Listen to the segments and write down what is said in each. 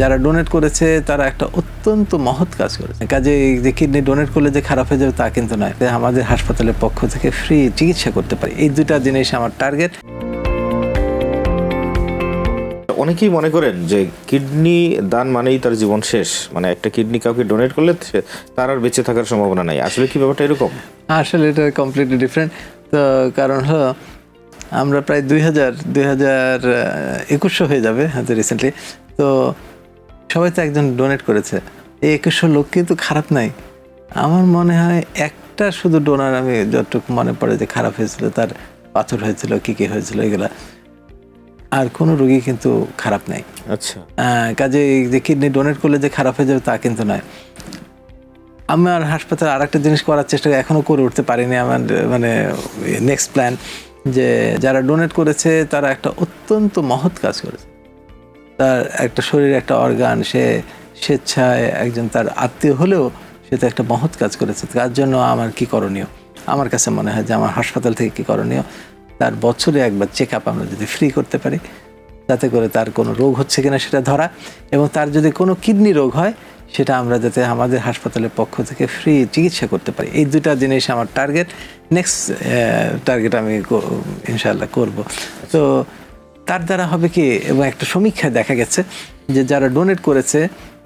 যারা ডোনেট করেছে তারা একটা অত্যন্ত মহৎ কাজ করেছে। কাজে যে কিডনি ডোনেট করলে যে খারাপ হয়ে যাবে তা কিন্তু নয়। আমাদের হাসপাতালের পক্ষ থেকে ফ্রি চিকিৎসা করতে পারি, এই দুটা জিনিস আমার টার্গেট। অনেকেই মনে করেন যে কিডনি দান মানেই তার জীবন শেষ, মানে একটা কিডনি কাউকে ডোনেট করলে তার আর বেঁচে থাকার সম্ভাবনা নাই। আসলে কি ব্যাপারটা এরকম? আসলে এটা কমপ্লিটলি ডিফারেন্ট। তো কারণ হলো আমরা প্রায় 2100 হয়ে যাবে হয়তো রিসেন্টলি। তো সবাই তো একজন ডোনেট করেছে, এই 2100 লোক কিন্তু খারাপ নাই। আমার মনে হয় একটা শুধু ডোনার আমি যতটুকু মনে পড়ে যে খারাপ হয়েছিল, তার পাথর হয়েছিল, কী হয়েছিল এগুলা, আর কোনো রোগী কিন্তু খারাপ নাই। আচ্ছা, কাজে যে কিডনি ডোনেট করলে যে খারাপ হয়ে যাবে তা কিন্তু নয়। আমার হাসপাতালে আর একটা জিনিস করার চেষ্টা এখনও করে উঠতে পারিনি। আমার মানে নেক্সট প্ল্যান যে যারা ডোনেট করেছে তারা একটা অত্যন্ত মহৎ কাজ করেছে। তার একটা শরীর, একটা অর্গান, সে স্বেচ্ছায় একজন তার আত্মীয় হলেও সে তো একটা মহৎ কাজ করেছে। তার জন্য আমার কি করণীয়? আমার কাছে মনে হয় যে আমার হাসপাতাল থেকে কি করণীয়, তার বছরে একবার চেক আপ আমরা যদি ফ্রি করতে পারি, যাতে করে তার কোনো রোগ হচ্ছে কিনা সেটা ধরা, এবং তার যদি কোনো কিডনি রোগ হয় সেটা আমরা যাতে আমাদের হাসপাতালের পক্ষ থেকে ফ্রি চিকিৎসা করতে পারি, এই দুটা জিনিস আমার টার্গেট। নেক্সট টার্গেট আমি ইনশাআল্লাহ করব। তো তার দ্বারা হবে কি, এবং একটা সমীক্ষায় দেখা গেছে যে যারা ডোনেট করেছে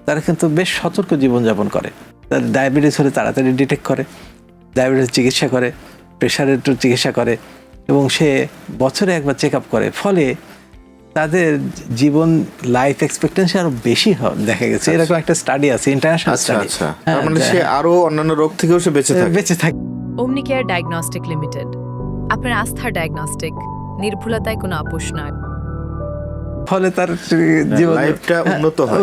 তারা কিন্তু বেশ সতর্ক জীবনযাপন করে। তার ডায়াবেটিস হলে তাড়াতাড়ি ডিটেক্ট করে, ডায়াবেটিস চিকিৎসা করে, প্রেশারের চিকিৎসা করে, এবং সে বছরে একবার চেক আপ করে। ফলে তাদের জীবন লাইফ এক্সপেক্টেন্সি আরো বেশি দেখা গেছে। এরকম একটা স্টাডি আছে, ইন্টারন্যাশনাল স্টাডি। তার মানে সে আরো অন্যান্য রোগ থেকেও সে বেঁচে থাকে। ওমনিকেয়ার ডায়াগনস্টিক লিমিটেড, আপনার আস্থার ডায়াগনস্টিক, নির্ভুলতায় কোনো আপোষ নয়। ফলে তার জীবন লাইফটা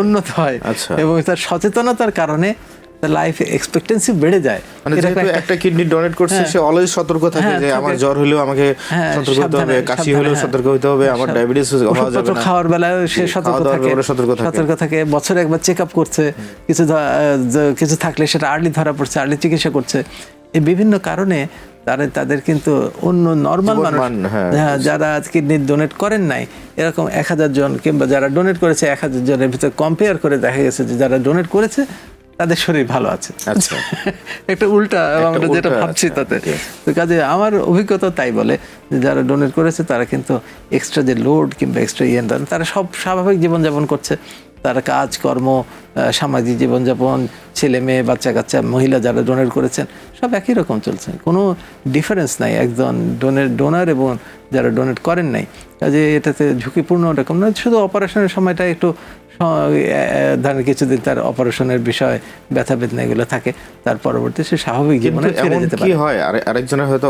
উন্নত হয়। আচ্ছা। এবং তার সচেতনতার কারণে লাইফ এক্সপেক্টেন্সি বেড়ে যায়। মানে যেহেতু একটা কিডনি ডোনেট করছে, সে অলওয়েজ সতর্ক থাকে যে আমার জ্বর হলেও আমাকে সতর্ক হতে হবে, কাশি হলেও সতর্ক হতে হবে, আমার ডায়াবেটিস হওয়া যাবে না। খাওয়ার বেলায় সে সতর্ক থাকে। বছরে একবার চেক আপ করছে, কিছু থাকলে সেটা আর্লি ধরা পড়ছে, আর্লি চিকিৎসা করছে। এই বিভিন্ন কারণে তাদের কিন্তু অন্য নর্মাল মানুষ যারা কিডনি ডোনেট করেন নাই, এরকম 1000 জন কিংবা যারা ডোনেট করেছে 1000 জনের ভিতরে কম্পেয়ার করে দেখা গেছে যে যারা ডোনেট করেছে তাদের শরীর ভালো আছে। আচ্ছা, একটা উল্টা আমরা যেটা ভাবছি তাতে। তো কাজে আমার অভিজ্ঞতা তাই বলে যে যারা ডোনেট করেছে তারা কিন্তু এক্সট্রা যে লোড কিংবা এক্সট্রা তারা সব স্বাভাবিক জীবনযাপন করছে। তারা কাজকর্ম, সামাজিক জীবনযাপন, ছেলে মেয়ে, বাচ্চা কাচ্চা, মহিলা যারা ডোনেট করেছেন সব একই রকম চলছে, কোনো ডিফারেন্স নাই একজন ডোনার এবং যারা ডোনেট করেন নাই। কাজে এটাতে ঝুঁকিপূর্ণ এরকম নয়। শুধু অপারেশনের সময়টা একটু ধরেন কিছুদিন তার অপারেশনের বিষয়, ব্যথা বেদনা এগুলো থাকে, তার পরবর্তী সে স্বাভাবিক জীবনে ফিরে যেতে পারে। কি হয় আরেকজনের হয়তো